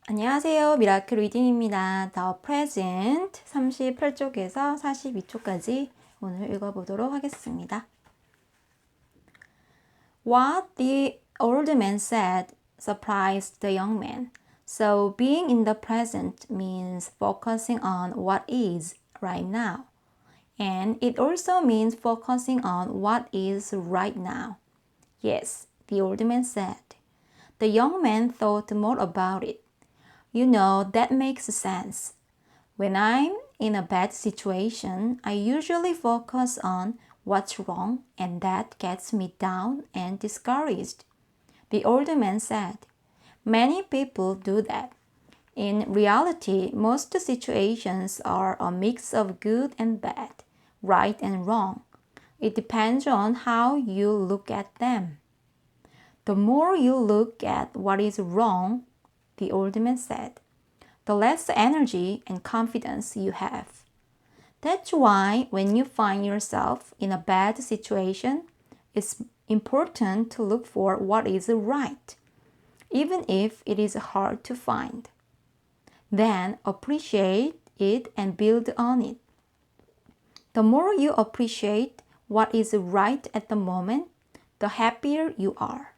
안녕하세요. 미라클 리딩입니다. The Present 38쪽에서 42쪽까지 오늘 읽어보도록 하겠습니다. What the old man said surprised the young man. So being in the present means focusing on what is right now. And it also means focusing on what is right now. Yes, the old man said. The young man thought more about it. You know, that makes sense. When I'm in a bad situation, I usually focus on what's wrong, and that gets me down and discouraged. The older man said, Many people do that. In reality, most situations are a mix of good and bad, right and wrong. It depends on how you look at them. The more you look at what is wrong, the old man said, the less energy and confidence you have. That's why when you find yourself in a bad situation, it's important to look for what is right, even if it is hard to find. Then appreciate it and build on it. The more you appreciate what is right at the moment, the happier you are.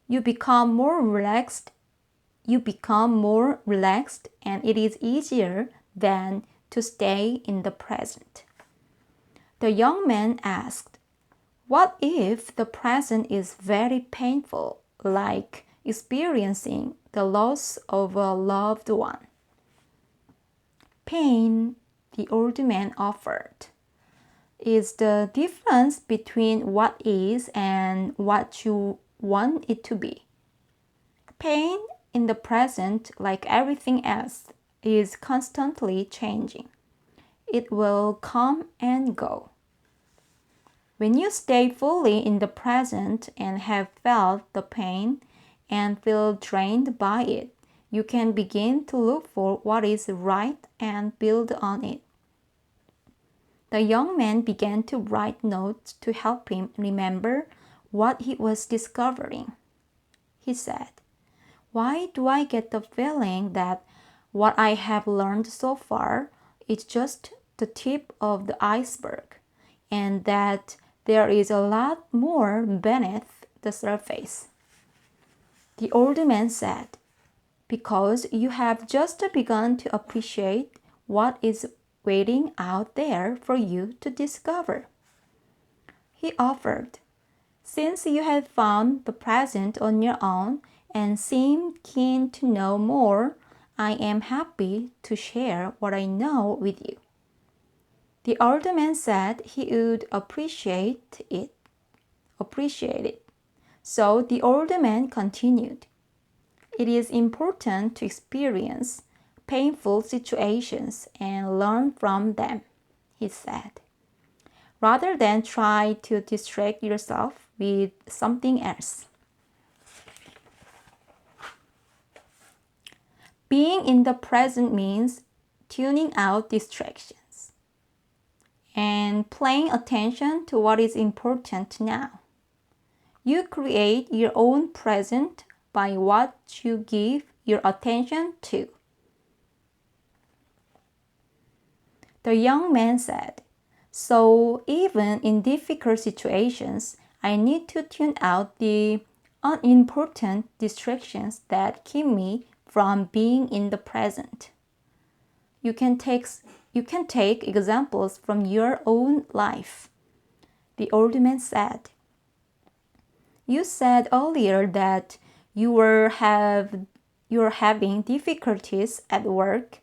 You become more relaxed and it is easier than to stay in the present. The young man asked, What if the present is very painful, like experiencing the loss of a loved one? Pain, the old man offered, is the difference between what is and what you want it to be. Pain in the present, like everything else, is constantly changing. It will come and go. When you stay fully in the present and have felt the pain and feel drained by it, you can begin to look for what is right and build on it. The young man began to write notes to help him remember what he was discovering. He said, Why do I get the feeling that what I have learned so far is just the tip of the iceberg and that there is a lot more beneath the surface? The old man said, Because you have just begun to appreciate what is waiting out there for you to discover. He offered, Since you have found the present on your own and seem keen to know more, I am happy to share what I know with you. The older man said he would appreciate it. So the older man continued. It is important to experience painful situations and learn from them, he said, rather than try to distract yourself with something else. Being in the present means tuning out distractions and paying attention to what is important now. You create your own present by what you give your attention to. The young man said, So even in difficult situations, I need to tune out the unimportant distractions that keep me from being in the present. You can take examples from your own life. The old man said, You said earlier that you were having difficulties at work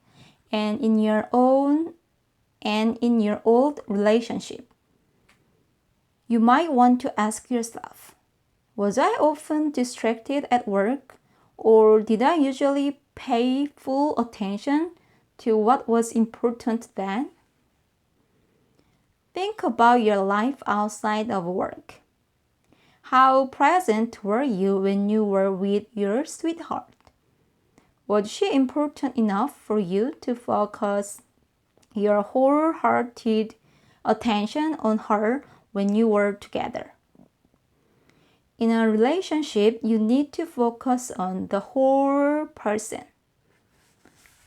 and in your old relationship. You might want to ask yourself, was I often distracted at work, or did I usually pay full attention to what was important then? Think about your life outside of work. How present were you when you were with your sweetheart? Was she important enough for you to focus your wholehearted attention on her when you were together? In a relationship, you need to focus on the whole person,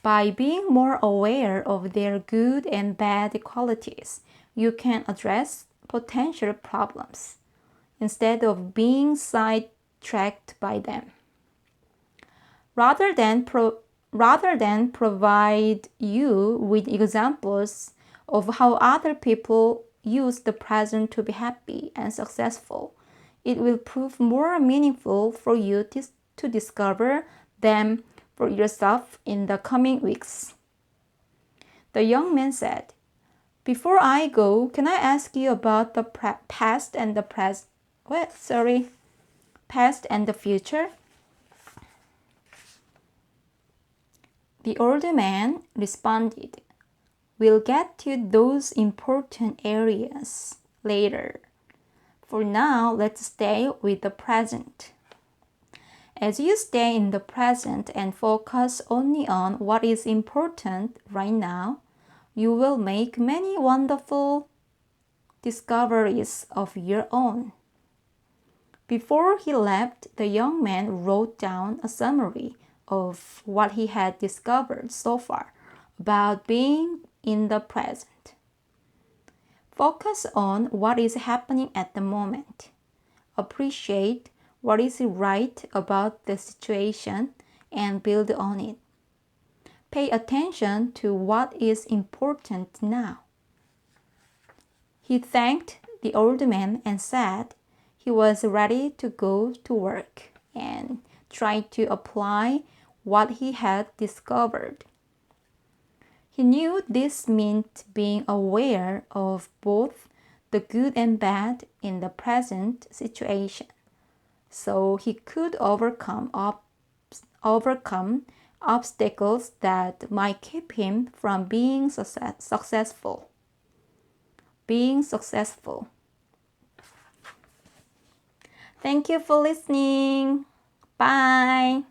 By being more aware of their good and bad qualities, you can address potential problems instead of being sidetracked by them. Rather than provide you with examples of how other people use the present to be happy and successful, it will prove more meaningful for you to discover them for yourself in the coming weeks. The young man said, "Before I go, can I ask you about the past and the past and the future?" The older man responded, "We'll get to those important areas later. For now, let's stay with the present. As you stay in the present and focus only on what is important right now, you will make many wonderful discoveries of your own." Before he left, the young man wrote down a summary of what he had discovered so far about being in the present. Focus on what is happening at the moment. Appreciate what is right about the situation and build on it. Pay attention to what is important now. He thanked the old man and said he was ready to go to work and try to apply what he had discovered. He knew this meant being aware of both the good and bad in the present situation, so he could overcome obstacles that might keep him from being successful. Thank you for listening. Bye.